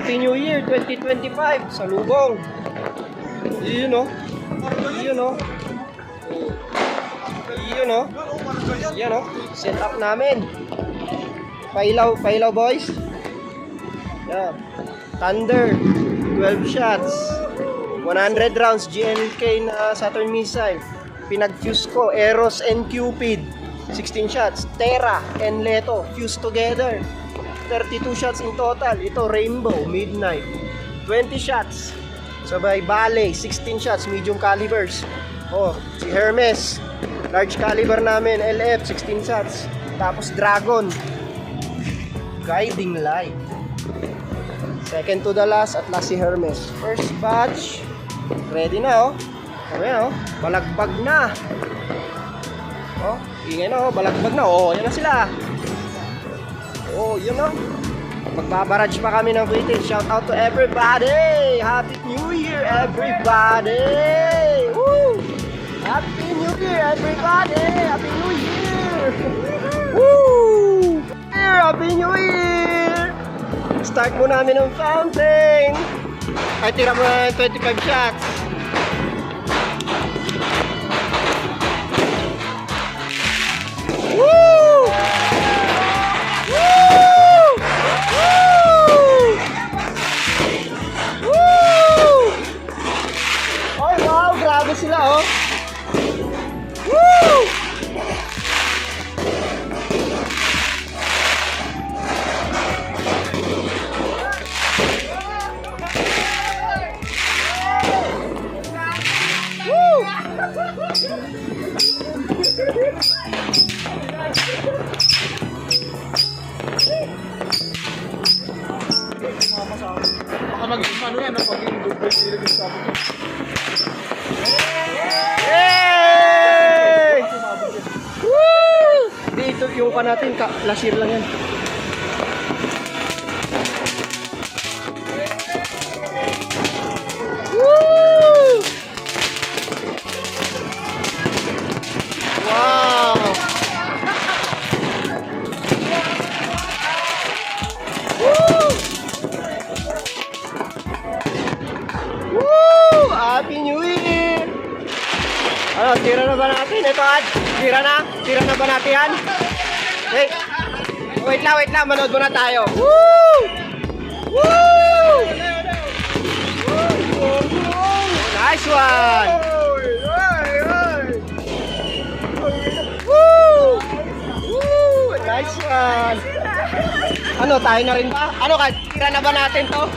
Happy New Year 2025 sa Lubong. Yun o. Yun o. Yun o. Yan o. Set up namin. Pailaw boys. Yan. Thunder. 12 shots. 100 rounds GLK na Saturn missile. Pinag-fuse ko Eros and Cupid. 16 shots. Terra and Leto fused together. 32 shots in total. Ito Rainbow, Midnight. 20 shots. Sabay Bale, 16 shots, medium calibers. Oh, si Hermes, large caliber namin, LF, 16 shots. Tapos Dragon, Guiding Light. Second to the last, at last si Hermes. First batch, ready na oh. Ayan oh, balagbag na. Oh, ingay na oh, balagbag na. Oh, yan na sila. Oh, yun o. Magbabarage pa kami ng footage. Shout out to everybody! Happy New Year, everybody! Woo! Happy New Year, everybody! Happy New Year! Woo! Happy New Year! Start muna namin ng fountain. Ay, tira mo na 25 shots. Woo! Grabe sila oh. Woo! Woo! Baka mag-ano yan, pag yung double sila sa akin. Hey! Woo! Dito yung pa natin, lasir lang yan. Woo! Wow! Woo! Woo! Happy New Year! Ano, tira na ba natin? Ito, Ad. Tira na? Tira na ba natin yan? Hey. Wait lang. Manood muna tayo. Woo! Woo! Nice one! Woo! Woo! Nice one! Ano, tayo na rin ba? Ano, tira na ba natin to?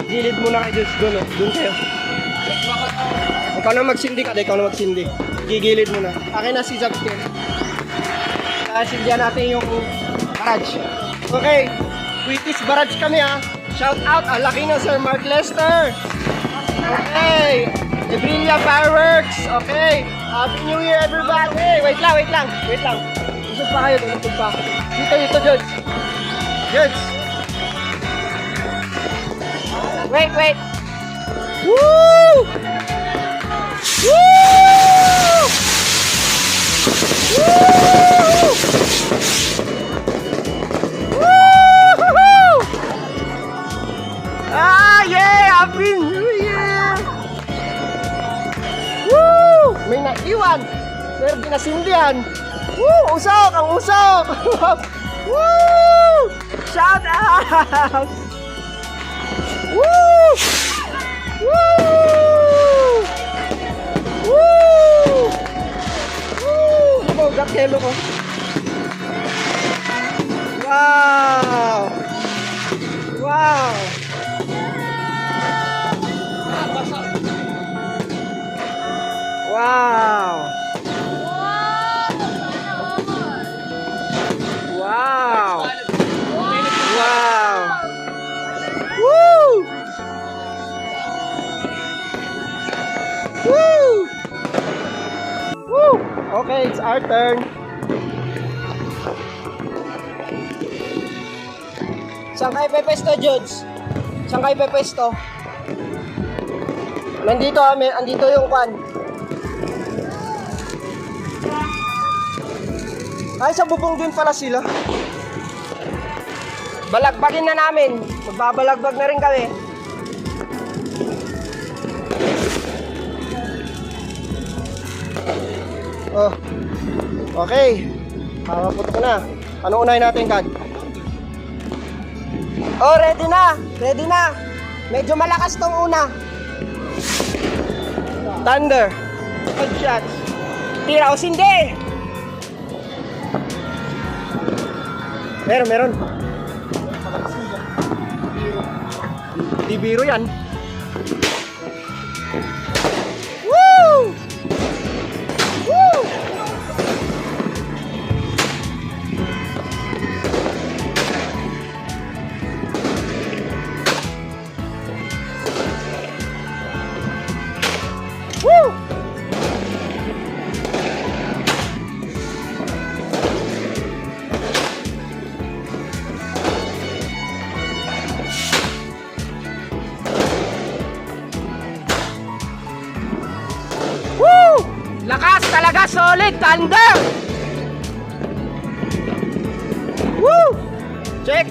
Gilid muna kayo, doon oh. Doon kayo. Ikaw na magsindi ka, ikaw na magsindi. Gigilid mo na. Akin na si Zapster. Sindihan natin yung barrage. Okay, British barrage kami ha. Shout out, laki na Sir Mark Lester. Okay, Ebrilia Fireworks. Okay, Happy New Year everybody. Wait lang. Usog pa kayo, usog pa. Dito, George. Wait. Woo! Woo! Woo! Woo! Yeah! Happy New Year! Woo! May naiwan! Pero ginasindihan! Woo! Usok! Ang usok! Woo! Shout out! Woo! Woo! Woo! Woo! Bogak yelo ko. Wow! Wow! Wow! Wow! Wow! Woo! Woo! Woo! Okay, it's our turn. Saan kayo pepesto, Jods? Saan kayo pepesto? Nandito kami, andito yung kwan. Ay, sa bubong din pala sila. Balagbagin na namin. Magbabalagbag na rin kami. Oh. Okay. Papaputok na. Ano unahin natin, Kad? Oh, ready na. Ready na. Medyo malakas tong una. Thunder. Good shots. Tira o sindi. Meron. Di biro yan. Woo! Woo! Woo! Woo! Lakas talaga, solid, thunder! Woo! Check!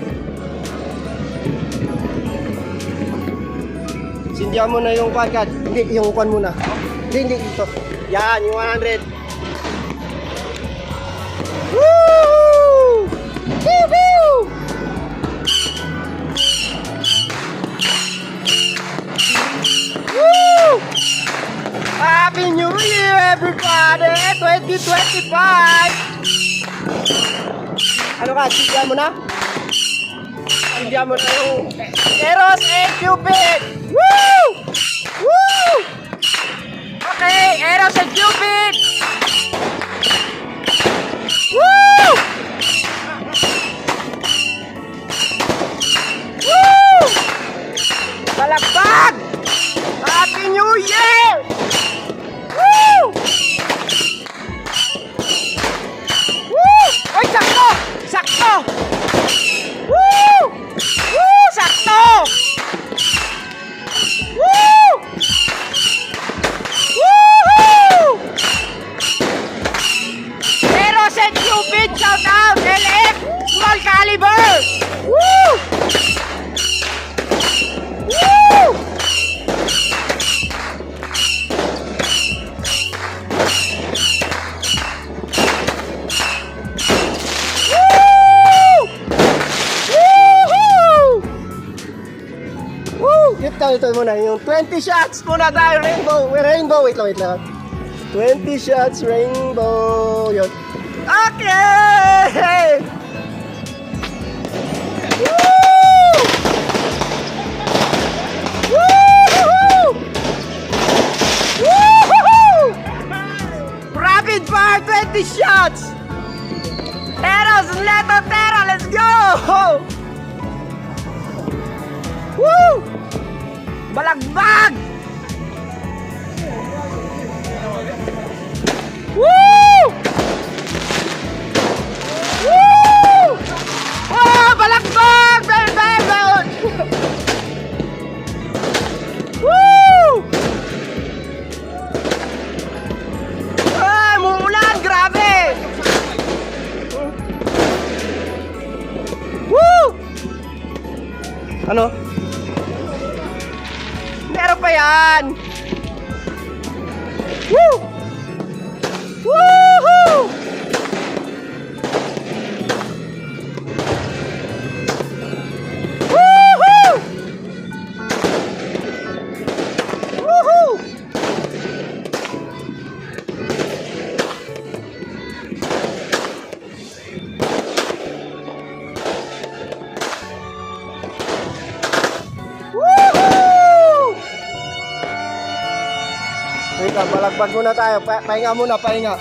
Sindihan mo na yung kwan, Kad. Hindi, yung kwan muna. Hindi, ito. Yan, yung 100. Woo! Woo-hoo! Woo! Happy New Year, everybody! 2025! Ano ka? Sindihan mo na? Sindihan mo na yung Eros and Cupid! Woo! Woo! Okay, Eros and Cupid! Woo! Woo! Balagbag! Happy New Year! Woo! Woo! Oy, sakto! Sakto! Woo! Woo! Sakto! Woo! Woohoo! Eros and Cupid, shout out! LF! Small caliber! Woo! Woo! Woo! Woohoo! Woo! Ito muna, yung 20 shots muna tayo, rainbow. Wait lang. 20 shots, rainbow. Yun. Okay! Woo! Woo-hoo-hoo! Woo-hoo-hoo! Rapid fire, 20 shots! Eros, Leto, Terra, let's go! Woo! Balagbag! Woo! Woo! Oh, balagbag! Baby! Woo! Ay, muulan! Grabe! Woo! Ano? Meron pa yan! Woo! Woohoo! Woohoo! Woohoo! Woohoo! Wait lang, balagbag muna tayo. Pahinga muna, pahinga.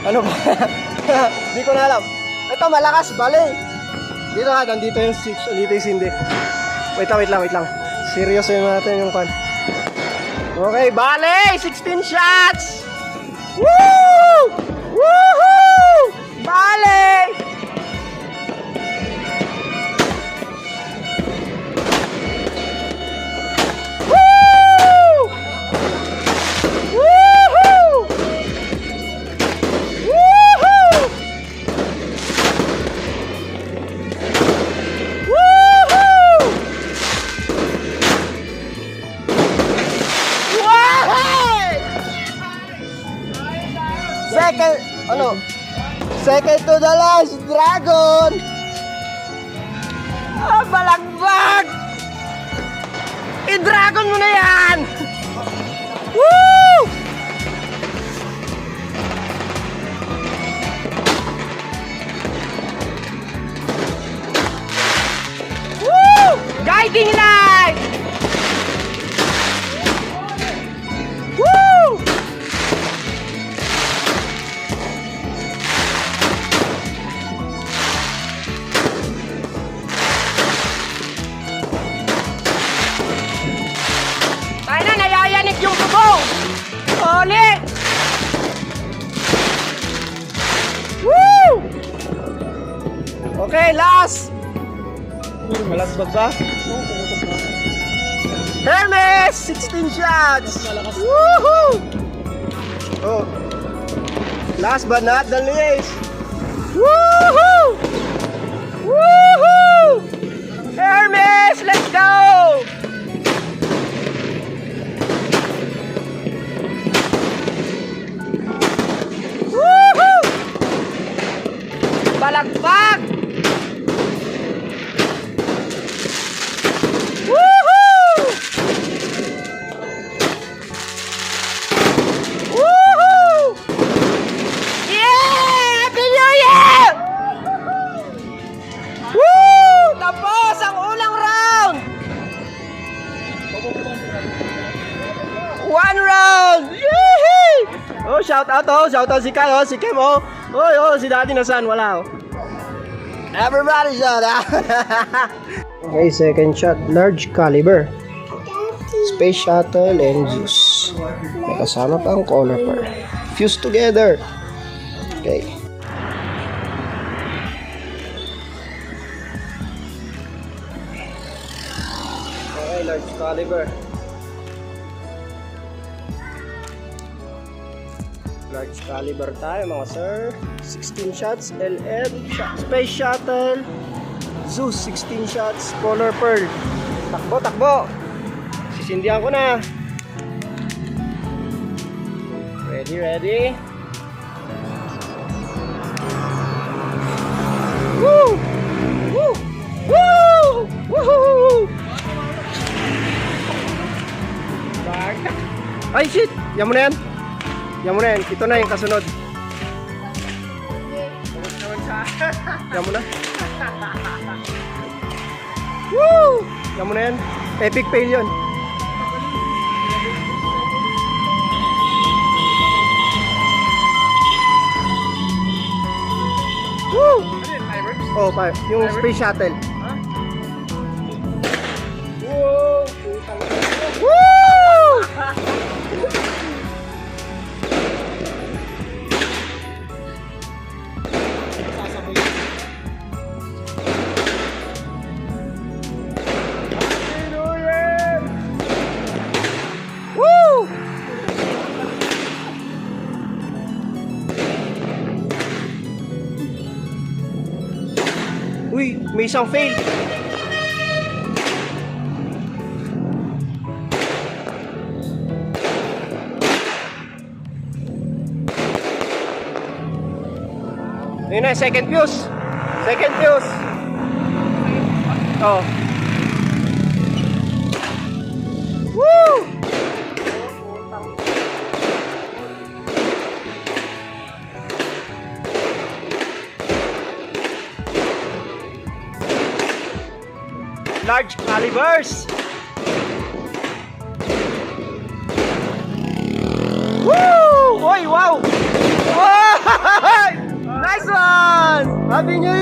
Ano ba? Hindi ko na alam. Ito, malakas, bale. Dito nga, nandito yung 6, dito yung sindi. Wait lang. Seryoso natin yung pan. Okay, bale! 16 shots! Woo! Woohoo! Bale! Woo! Woohoo! Woohoo! Second to the last, dragon! Ah, balagbag! I-dragon mo na yan! Woo! Woo! Guiding light! Woo! Tayo na, nayayanik yung bubong! Ulit! Woo! Okay, last! Malagbag ba? Hermes! 16 shots! Woohoo! Oh. Last but not the least! Woohoo! Woohoo! Hermes! Let's go! Woohoo! Balagbag! Woohoo! Woohoo! Yeah! Happy New Year! Woo! Tapos ang unang round! One round! Yee! Oh, shout out si Kai, si Kim, si Daddy nasan, wala, Everybody shout out! Okay, second shot, large caliber. Space Shuttle and Zeus. May kasama pa ang color pearl. Fuse together. Okay. Okay, large caliber. Large caliber tayo mga sir. 16 shots, LM, Space Shuttle, Zeus 16 shots, color pearl. Takbo, takbo. Sisindihan ko na. Ready, ready. Woo! Woo! Woo! Woohoo! Ay shit! Yan mo na yan. Yan mo na yan. Ito na yung kasunod. Yan mo na. Woo! Yan mo na yan. Epic fail yun. Woo! Oh, yung Space Shuttle. Woo! Woo! Woo! Uy, may isang fail. Ayun na, second fuse. Second fuse. Oh. Woo! Large calibers. Woo! Oy, wow! Wow! Nice one! Happy New